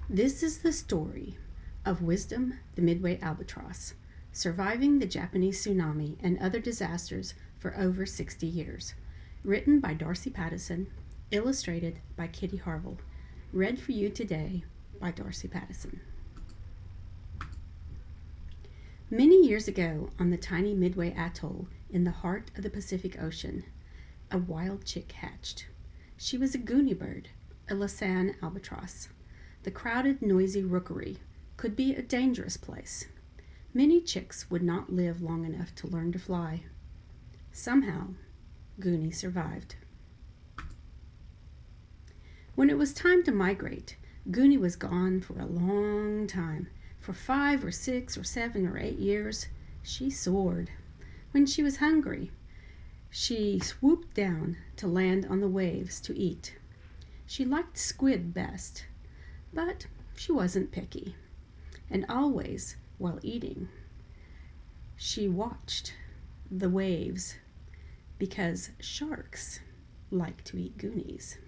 This is the story of Wisdom, the Midway Albatross, surviving the Japanese tsunami and other disasters for over 60 years. Written by Darcy Pattison, illustrated by Kitty Harvill. Read for you today by Darcy Pattison. Many years ago, on the tiny Midway Atoll in the heart of the Pacific Ocean, a wild chick hatched. She was a goonie bird, a Lausanne albatross. The crowded, noisy rookery could be a dangerous place. Many chicks would not live long enough to learn to fly. Somehow, Goonie survived. When it was time to migrate, Goonie was gone for a long time. For 5 or 6 or 7 or 8 years, she soared. When she was hungry, she swooped down to land on the waves to eat. She liked squid best, but she wasn't picky. And always, while eating, she watched the waves because sharks like to eat goonies.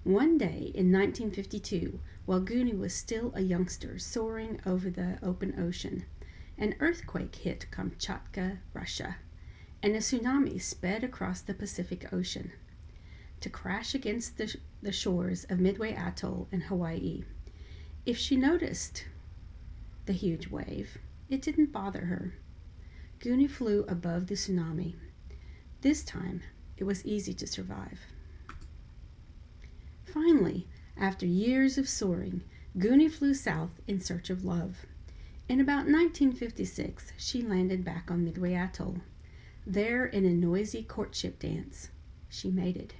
One day in 1952, while Goonie was still a youngster soaring over the open ocean, an earthquake hit Kamchatka, Russia, and a tsunami sped across the Pacific Ocean to crash against the shores of Midway Atoll in Hawaii. If she noticed the huge wave, it didn't bother her. Goonie flew above the tsunami. This time, it was easy to survive. Finally, after years of soaring, Goonie flew south in search of love. In about 1956, she landed back on Midway Atoll. There, in a noisy courtship dance, she mated.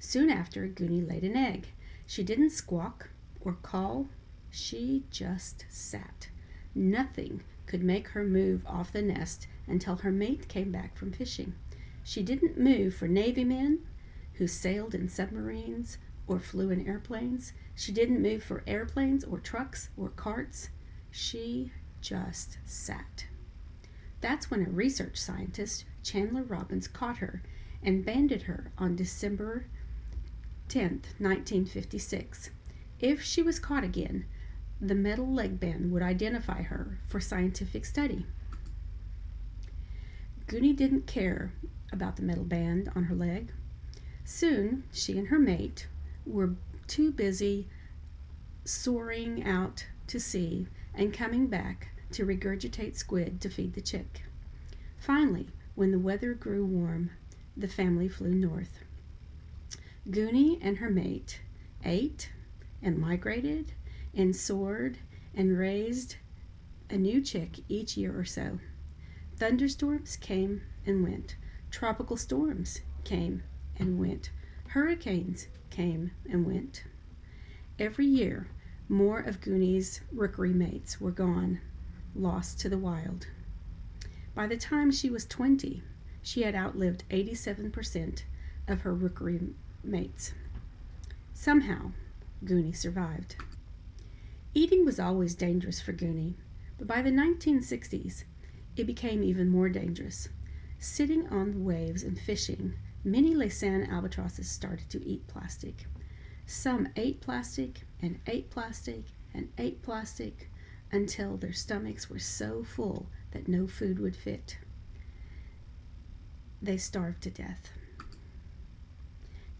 Soon after, Goonie laid an egg. She didn't squawk or call. She just sat. Nothing could make her move off the nest until her mate came back from fishing. She didn't move for Navy men who sailed in submarines or flew in airplanes. She didn't move for airplanes or trucks or carts. She just sat. That's when a research scientist, Chandler Robbins, caught her and banded her on December 10th, 1956. If she was caught again, the metal leg band would identify her for scientific study. Goonie didn't care about the metal band on her leg. Soon, she and her mate were too busy soaring out to sea and coming back to regurgitate squid to feed the chick. Finally, when the weather grew warm, the family flew north. Goonie and her mate ate and migrated and soared and raised a new chick each year or so. Thunderstorms came and went. Tropical storms came and went. Hurricanes came and went. Every year, more of Goonie's rookery mates were gone, lost to the wild. By the time she was 20, she had outlived 87% of her rookery mates. Somehow, Goonie survived. Eating was always dangerous for Goonie, but by the 1960s, it became even more dangerous. Sitting on the waves and fishing, many Lausanne albatrosses started to eat plastic. Some ate plastic and ate plastic and ate plastic until their stomachs were so full that no food would fit. They starved to death.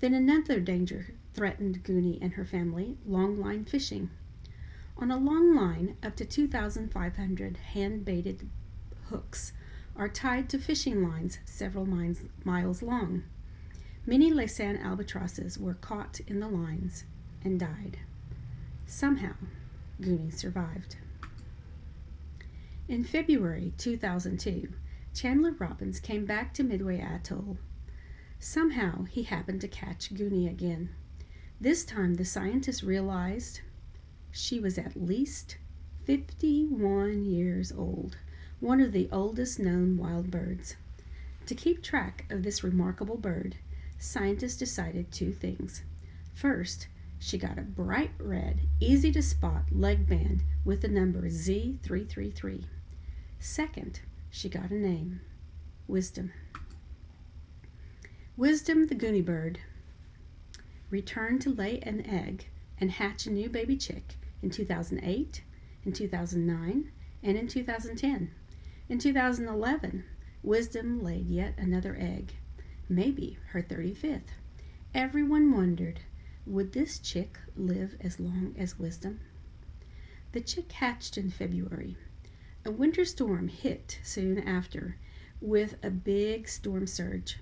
Then another danger threatened Goonie and her family, long-line fishing. On a long line, up to 2,500 hand-baited hooks are tied to fishing lines several miles long. Many Lausanne albatrosses were caught in the lines and died. Somehow, Goonie survived. In February 2002, Chandler Robbins came back to Midway Atoll. Somehow, he happened to catch Goonie again. This time, the scientists realized she was at least 51 years old, one of the oldest known wild birds. To keep track of this remarkable bird, scientists decided 2 things. First, she got a bright red, easy-to-spot leg band with the number Z333. Second, she got a name, Wisdom. Wisdom, the goonie bird, returned to lay an egg and hatch a new baby chick in 2008, in 2009, and in 2010. In 2011, Wisdom laid yet another egg, maybe her 35th. Everyone wondered, would this chick live as long as Wisdom? The chick hatched in February. A winter storm hit soon after, with a big storm surge,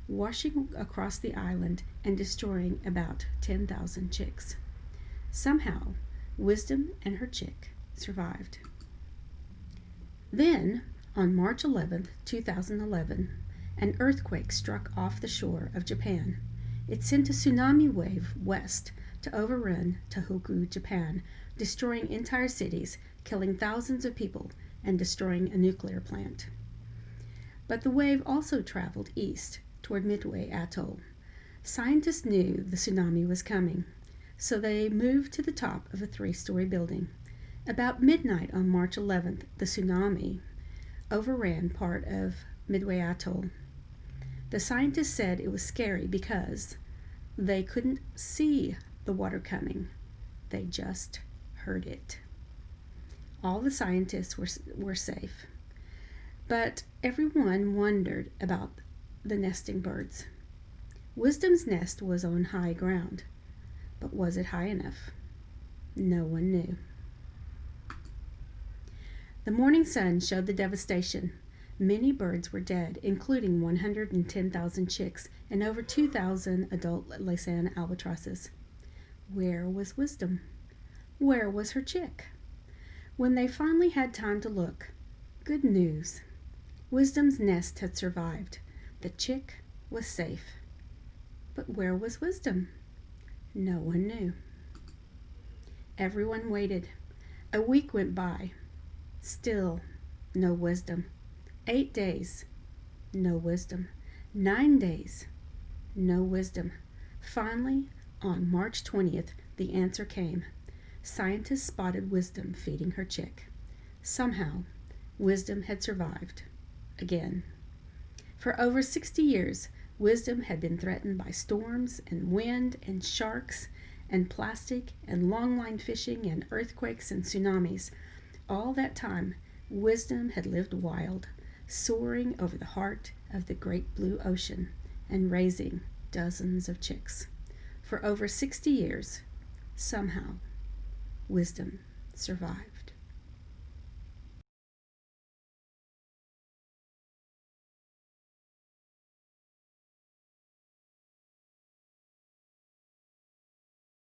washing across the island and destroying about 10,000 chicks. Somehow, Wisdom and her chick survived. Then, on March 11, 2011, an earthquake struck off the shore of Japan. It sent a tsunami wave west to overrun Tohoku, Japan, destroying entire cities, killing thousands of people, and destroying a nuclear plant. But the wave also traveled east toward Midway Atoll. Scientists knew the tsunami was coming, so they moved to the top of a 3-story building. About midnight on March 11th, the tsunami overran part of Midway Atoll. The scientists said it was scary because they couldn't see the water coming. They just heard it. All the scientists were safe, but everyone wondered about the nesting birds. Wisdom's nest was on high ground, but was it high enough? No one knew. The morning sun showed the devastation. Many birds were dead, including 110,000 chicks and over 2,000 adult Laysan albatrosses. Where was Wisdom? Where was her chick? When they finally had time to look, good news. Wisdom's nest had survived. The chick was safe. But where was Wisdom? No one knew. Everyone waited. A week went by. Still no Wisdom. 8 days. No Wisdom. 9 days. No Wisdom. Finally, on March 20th, the answer came. Scientists spotted Wisdom feeding her chick. Somehow, Wisdom had survived. Again. For over 60 years, Wisdom had been threatened by storms and wind and sharks and plastic and longline fishing and earthquakes and tsunamis. All that time, Wisdom had lived wild, soaring over the heart of the great blue ocean and raising dozens of chicks. For over 60 years, somehow, Wisdom survived.